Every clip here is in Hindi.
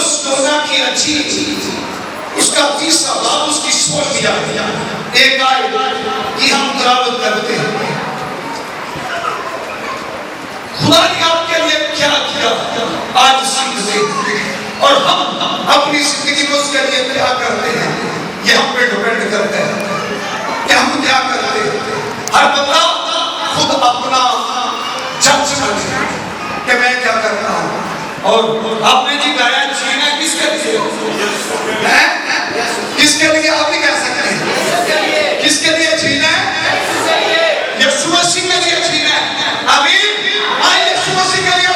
मुकद्दस यूहन्ना की अच्छी उसका 30वां बाब उसकी सोच दिया एक आयत कि हम तिलावत करते हैं खुदा ने आपके लिए क्या किया आज सीख ले और हम अपनी जिंदगी में उसके लिए क्या करते हैं ये हम पे डिपेंड करते हैं कि हम क्या करते हैं। हर बंदा खुद अपना जज करे कि मैं क्या करता हूँ। और आपने जी गाया जीना किसके लिए है? किसके लिए आप भी कह सकते हैं किसके लिए जीना है? यीशु मसीह के लिए जीना है। आमीन। आइए यीशु मसीह के लिए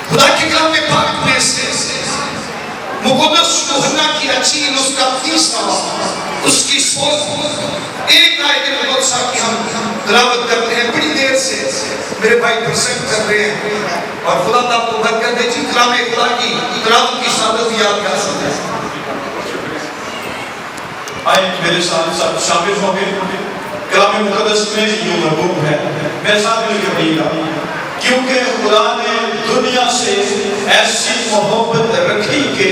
खुदा के कलाम में पाक में से मुकद्दस यूहन्ना की अच्छी उसका 30वां बाब उसकी सोच एक आयत मुकद्दसा की हम तिलावत करते हैं बड़ी देर से मेरे भाई प्रसंग कर रहे हैं और खुदा आपको बरकत दे। कलाम खुदा की तिलावत की सादत याद कर सकते हैं। आइए मेरे साथ सब शामिल हो गए। कलाम मुकद्दस में यूं मरबूब है मेरे साथ मिलकर पढ़िएगा। क्योंकि खुदा ने दुनिया से ऐसी मोहब्बत रखी कि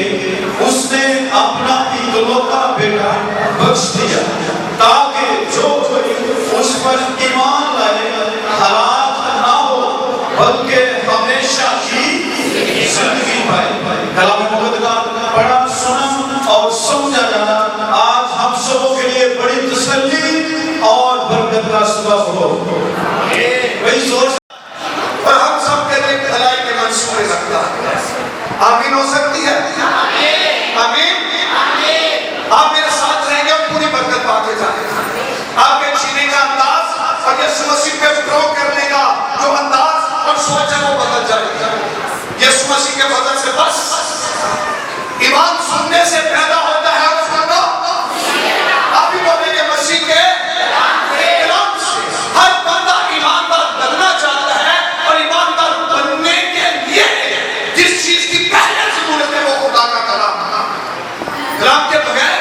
उसने अपना इकलौता बेटा बख्श दिया ताकि जो कोई उस पर ईमान लाए हलाक ना हो बल्कि हमेशा की जिंदगी पाए। कलाम मुकद्दस पढ़ा सुना और समझा जाना आज हम सबों के लिए बड़ी तसल्ली और बरकत का सबब हो। वही सोच और हम सब के लिए भलाई के मंसूबे रखता है। आमीन हो सकती है। आमीन। आप मेरे साथ रहेंगे और पूरी बरकत पाते जाएंगे। आपके जीने का अंदाज और यीशु मसीह पे ड्रॉ करने का जो अंदाज और सोच है वो बदल जाएगा। यीशु मसीह के बदल से बस ईमान सुनने से पैदा होता है और सुनना आप भी बोलेंगे मसीह के कलाम से। हर बंदा ईमानदार बनना चाहता है और ईमानदार बनने के लिए जिस चीज की पहले जरूरत है वो खुदा का कलाम के बगैर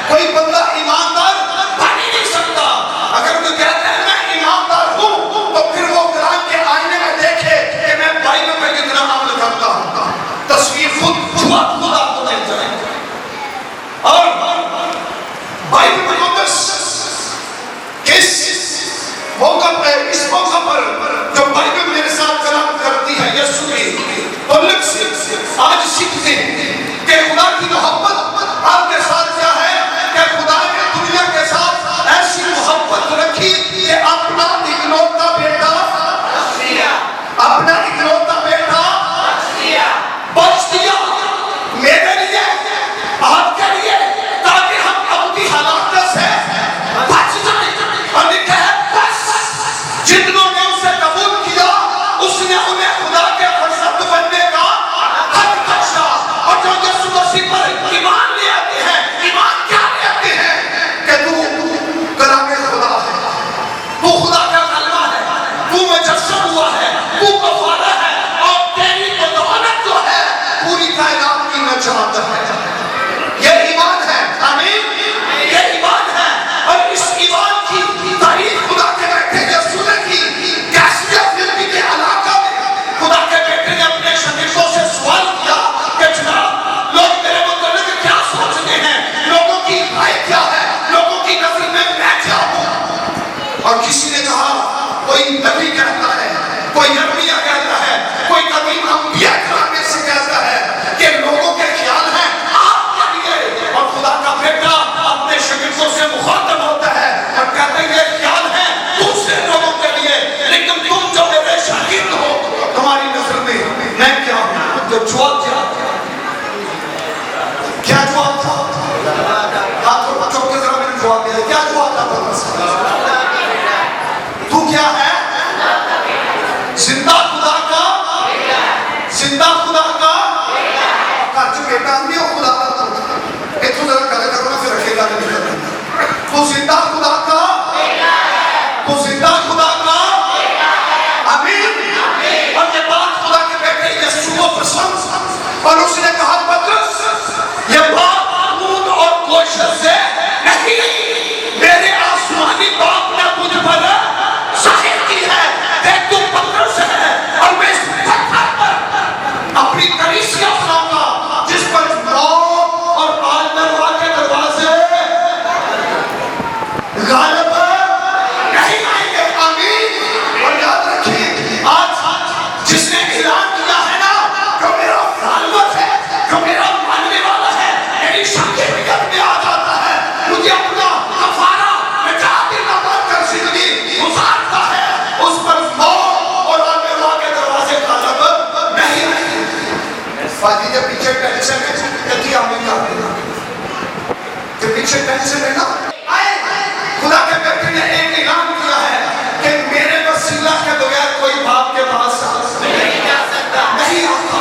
कोई बंदा ईमानदार बन ही नहीं सकता। अगर कोई कहता है मैं ईमानदार हूं तो फिर वो कलाम के आईने में देखे कि मैं बाइबल में कितना अमल करता हूं। तस्वीर खुद आपको नहीं जाएगी। और बाइबल मुकद्दस किस मौका पर इस मौका पर जो बाइबल मेरे साथ कलाम करती है यीशु की पलक से आज सीखते हैं कि खुदा की मोहब्बत आपके साथ क्या है कि खुदा ने दुनिया के साथ ऐसी मोहब्बत रखी कि अपना इकलौता बेटा बख्श दिया मेरे लिए आपके लिए ताकि हम अपनी हलाकत से बच जाएं। और लिखा है बस जितनों ने उसे कबूल किया उसने उन्हें खुदा के फर्जंद बनने का हक बख्शा। और जो यीशु मसीह पर ईमान ले आते हैं ईमान क्या ले आते हैं कि तू कलाम खुदा है, तू खुदा का कलमा है, तू मुजस्सम हुआ है, तू गवारा है और तेरी बदौलत जो है पूरी कायनात की नजात है। ये ईमान है। आमीन। ये ईमान है और इस ईमान की तारीफ खुदा के बेटे यीशु ने की। कैसरिया फिलिप्पी के इलाके में खुदा के बेटे ने अपने शागिर्दों से सवाल किया कि जनाब लोग मेरे मुताबिक क्या सोचते हैं, लोगों की राय क्या है, लोगों की नजर में मैं क्या हूं। और किसी ने कहा कोई नबी कहता है, कोई यर्मिया कहता है, कोई कभी अंबिया कराने से कहता है कि लोगों के ख्याल हैं आप क्या लिए। और खुदा का बेटा अपने शागिर्दों से मुखातब होता है और कहता है ये ख्याल है दूसरे लोगों के लिए, लेकिन तुम जो मेरे शागिर्द हो तुम्हारी नजर में मैं क्या हूं। जो जवाब क्या जवाब था? हाथों बच्चों के जरा मैंने जवाब दिया। क्या जवाब था? तू क्या है? जिंदा खुदा का बेटा नहीं हो खुदा का। इतने जरा गले करो ना फिर अकेला नहीं करना। तू जिंदा खुदा का, तू जिंदा खुदा का। आमीन। और ये बात खुदा के बेटे यीशु को पसंद और उसने कहा पतरस ये बात कानून और कोशिश से नहीं मेरे आसमानी बाप ने मुझे बाजी के पीछे टेंशन है, जल्दी आमीन कर देना। के पीछे टेंशन है ना, आए खुदा के बेटे ने एक ऐलान किया है कि मेरे वसीला के बगैर कोई बाप के पास नहीं जा सकता, नहीं आता।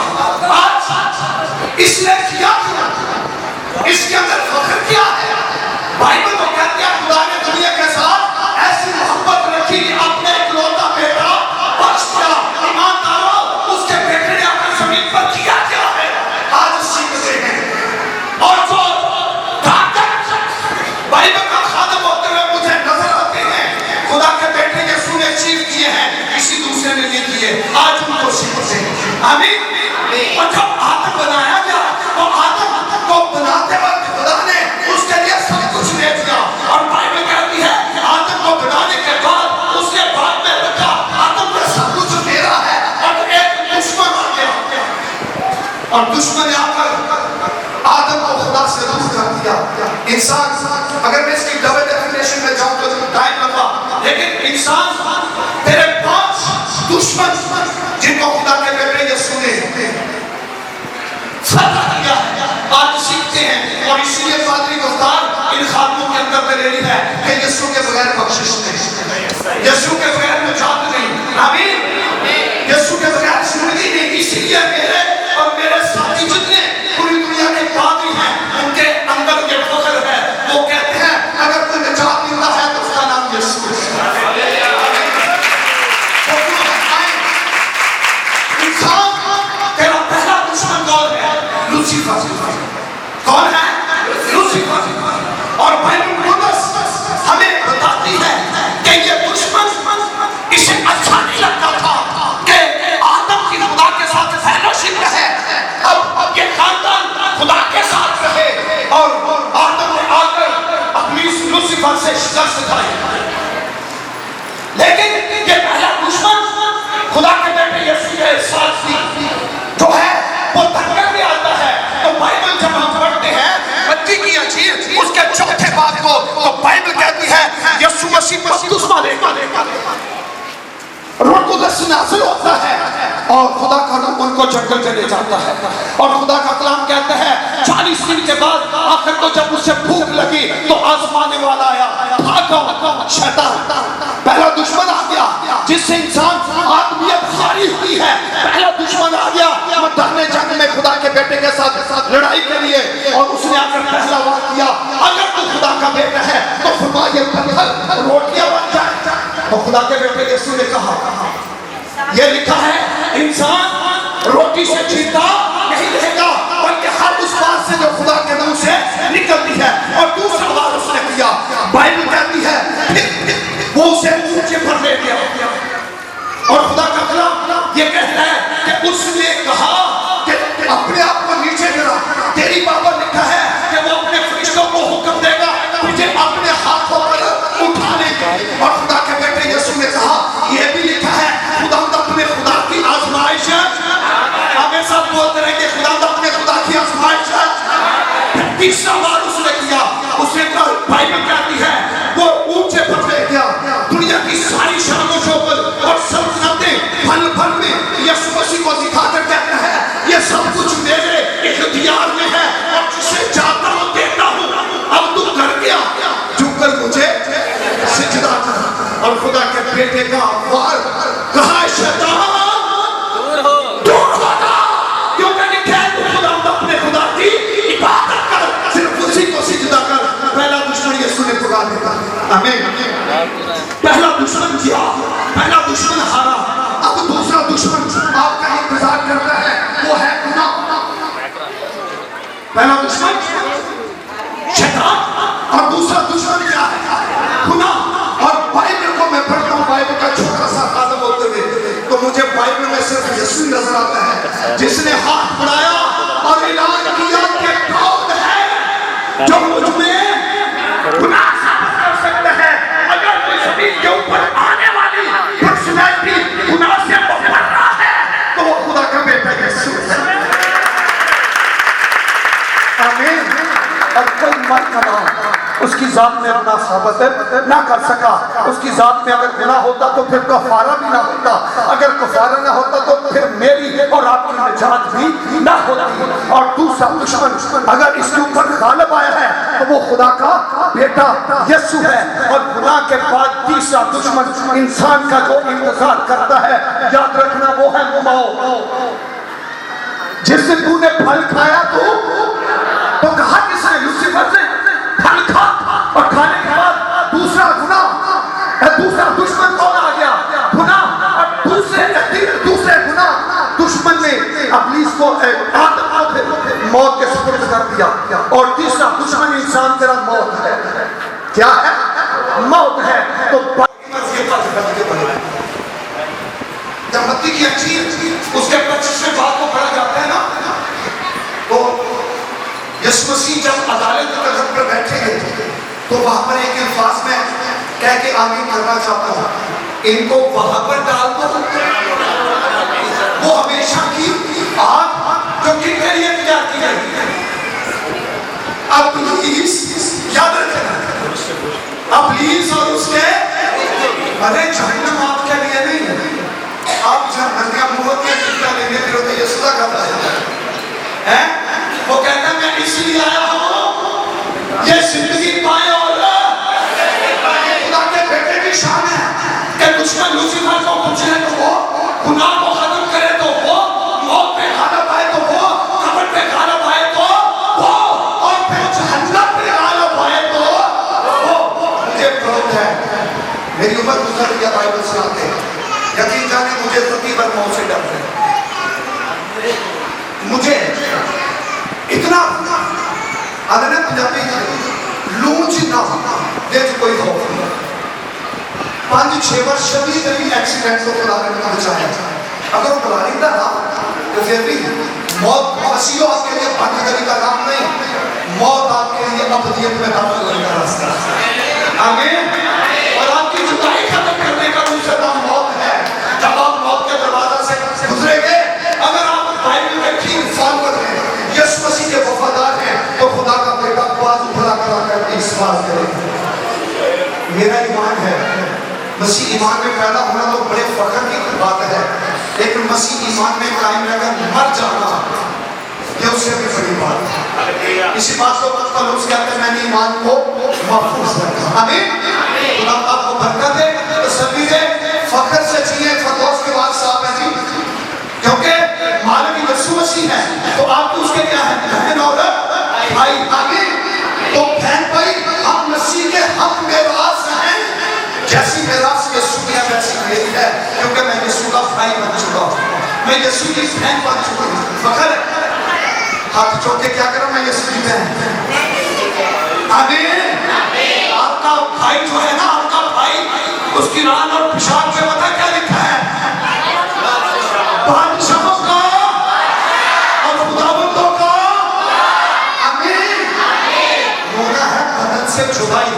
आज इसने किया क्या, इसके अंदर फख्र क्या है? बाइबल तो कहती है खुदा ने दुनिया के साथ ऐसी मोहब्बत रखी, अपने इकलौता बेटा बख्श दिया। ईमानदारों, उसके बेटे ने अपनी जमीन पर किया क्या है, आज सीखते हैं। और जो बाइबल का खादम होते हुए मुझे नजर आते हैं, खुदा के बेटे यीशु ने अचीव किए हैं, किसी दूसरे ने नहीं किए, आज उनको सीखते हैं। आमीन। और जब आदम बनाया गया तो आदम को बनाते वक्त खुदा ने उसके लिए सब कुछ दे दिया। और बाइबल कहती है आदम को बनाने के बाद उसने बाद में रखा, आदम को सब कुछ दे रहा है, और एक दुश्मन आ गया और दुश्मन ने आकर आदम को खुदा से दूर कर दिया। इंसान, अगर मैं इसकी डबल डेफिनेशन में जाऊं तो टाइम लगा, लेकिन इंसान तेरे 5 दुश्मन जिनको खुदा के बेटे यीशु ने फतह किया है, आज सीखते हैं। और इसीलिए पादरी गुफ्तार इन खातों के अंदर दलेरी है कि यीशु के बगैर बख्शिश नहीं, यीशु के बगैर निजात नहीं। आमीन। यीशु के बगैर जिंदगी नहीं। इसीलिए मेरे और मेरे साथी जितने पूरी दुनिया के पादरी हैं, उनके अंदर ये फख्र है, वो कहते हैं अगर कोई निजात मिलता है तो उसका नाम यीशु है। इंसान तेरा पहला दुश्मन कौन है? लूसीफर। कौन है? लूसीफर। और बाइबल मुकद्दस हमें बताती है कि ये दुश्मन इसे अच्छा नहीं लगता था कि आदम की खुदा के साथ फेलोशिप रहे, अब ये खानदान खुदा के साथ रहे। और आदम ने आकर अपनी लूसीफर से शिकस्त खाई, लेकिन ये पहला दुश्मन खुदा के बेटे यीशु के साथ भी जो है वो धक्का भी आता है। तो बाइबल जब हम पढ़ते हैं मत्ती की इंजील उसके चौथे बाब को, तो बाइबल कहती है यीशु मसीह बपतिस्मा रूह कुदस नाज़िल होता है और खुदा का रूह उनको जंगल में ले जाता है। और खुदा का कलाम कहता है 40 दिन के बाद आखिर को जब उसे भूख लगी तो आजमाने वाला आया, भागो शैतान। पहला दुश्मन आ गया जिससे इंसान आत्मीयत हारी हुई है, पहला दुश्मन आ गया मरने जंग में खुदा के बेटे के साथ लड़ाई के लिए। और उसने आकर पहला वार किया, अगर तू खुदा का बेटा है तो फरमा ये पत्थर रोटियां बन जाए। तो खुदा के बेटे यीशु ने कहा, ये लिखा है इंसान रोटी से जीता नहीं रहेगा बल्कि हर उस बात से जो खुदा के मुंह से निकलती है। और दूसरा बात उसने किया, बाइबल कहती है फिर वो उसे ऊंचे पर ले गया। और खुदा का कलाम ये कहता है कि उसने कहा कि अपने आप को नीचे गिरा। तेरी बाइबल लिखा है कि वो अपने फरिश्तों को हुक्म देगा तुझे अपने हाथों पर उठाने का। और खुदा के बेटे यीशु ने कहा, ये भी लिखा है खुदा अपने खुदा की आजमाइश है। हमें सब बोलते रहे कि खुदा अपने खुदा की आजमाइश है। तीसरा बार उसने किया, उसने कहा बाइबल कहती है वो ऊंचे पर ले गया। दुनिया की सारी शानों शौकत और सल्तनतें फल फल में यीशु मसीह को दिखाकर कहता है ये सब कुछ मेरे इख्तियार में है और जिसे चाहता हूं देता हूं। अब तू कर गया झुककर मुझे सिजदा कर। और खुदा के बेटे का वार कहा, शैतान दूर हो जा, क्योंकि लिखा है तू खुदा अपने खुदा की इबादत कर, सिर्फ उसी को सिजदा कर। पहला दुश्मन यीशु ने पुकार दिया। आमीन। पहला दुश्मन किया, पहला दुश्मन हारा, अब दूसरा दुश्मन आपका इंतजार कर रहा है, वो है गुनाह। पहला दुश्मन शैतान और दूसरा दुश्मन क्या है? गुनाह। और बाइबल को मैं पढ़ता हूँ, बाइबल का छोटा सा खातम होते हुए तो मुझे बाइबल में सिर्फ यीशु नजर आता है जिसने हाथ बढ़ाया और ऐलान किया कि कौन है जो मुझ में गुनाह साबित कर सकता है। अगर कोई जमीन के ऊपर आने वाली पर्सनैलिटी गुनाह से भर रहा है तो वो खुदा का बेटा यीशु है। आमीन। और कोई मर कमा उसकी उसकी जात में अपना साबित ना कर सका। उसकी जात में अगर गुनाह होता तो फिर कफारा भी ना होता, अगर कफारा ना होता तो फिर मेरी और आपकी निजात भी ना होती। और दूसरा दुश्मन अगर इसके ऊपर गालिब आया है तो वो खुदा का बेटा यीशु है। और गुनाह के बाद तीसरा दुश्मन इंसान का जो इंतजार करता है, याद रखना, वो है मौत। जिससे तूने फल खाया तो कहा किसने? लूसीफर ने। फल खा और खाने के बाद दूसरा गुनाह, दूसरा दुश्मन कौन आ गया? गुनाह। और दूसरे गुनाह दुश्मन ने इब्लीस को मौत के सुपुर्द कर दिया। और तीसरा दुश्मन इंसान तेरा मौत है। क्या है? मौत है। तो दंपति की अच्छी उसके 25वें बात को पढ़ा जाता है ना, तो यीशु मसीह जब अदालत के तख्त पर बैठेंगे तो वहां पर एक अल्फाज में कह के आमीन करना चाहता हूं, इनको वहां पर डाल दो। वो हमेशा की आग जो किनके लिए तैयार की गई है। अब याद रखना, इब्लीस और उसके अरे जहन्नम आपके लिए नहीं है। आप जब नदियां मुहत के चिंता लेने फिर तो ये सुधा खाता है, वो कहता है मैं इसलिए आया हूं ये जिंदगी पाए और खुदा के बेटे की शान है कि दुश्मन लूसीफर को कुचले तो वो, गुनाह को खत्म करे तो वो, मौत पे गालिब आए तो वो, कब्र पे गालिब आए तो वो, और फिर जहन्नम पे गालिब आए तो वो। मुझे क्रोध है, मेरी उम्र गुजर गई, बाइबल सुनाते हैं, यकीन जाने मुझे सती पर मौत से डर है। मुझे इतना अगर पंजाबी लूंज ना देख कोई खौफ नहीं। 5-6 वर्ष कभी एक्सीडेंट को खुदा ने बचाया। अगर वो बुला लेता ना तो फिर भी मौत मसीह आपके लिए बंद करने का काम नहीं, मौत आपके लिए अबदियत में दाखिल होने का रास्ता है। आमीन। और आपकी जुदाई खत्म करने का दूसरा नाम मौत है। जब आप मौत के दरवाजा से गुजरेंगे, अगर आप बाइबल के ठीक फॉलोअर हैं, यीशु मसीह के वफादार हैं, तो खुदा का बेटा बाजू खड़ा कर इस बात करें, मेरा ईमान है। मसीह ईमान में पैदा होना तो बड़े फख्र की बात है, लेकिन मसीह ईमान में कायम रहकर मर जाना ये उससे भी बड़ी बात है। इसी बात को पौलुस कहते हैं, मैंने ईमान को महफूज रखा। आमीन। खुदा आपको बरकत दे, तसल्ली दे, फख्र से जिए। फरदौस के बाद साहब है जी, क्योंकि मालिक यीशु मसीह है तो आपको उसके क्या है? बहन और भाई। आमीन। तो बहन भाई, हम मसीह के हक में राज हैं। जैसी मेरास यीशु की है वैसी मेरी है, क्योंकि मैं यीशु का भाई बन चुका हूँ, मैं यीशु की बहन बन चुका हूँ। फख्र हाथ जोड़ के क्या करो, मैं यीशु की बहन। आमीन। आपका भाई जो है ना, आपका भाई, उसकी रान और पेशाब पे पता क्या लिखा है? बादशाहों का और खुदावंदों का। आमीन। रोना है बदन से जुदाई,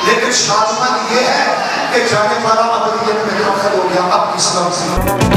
लेकिन शादमान ये है कि जाने वाला अबदियत में दाखिल हो गया। अब इस्लाम से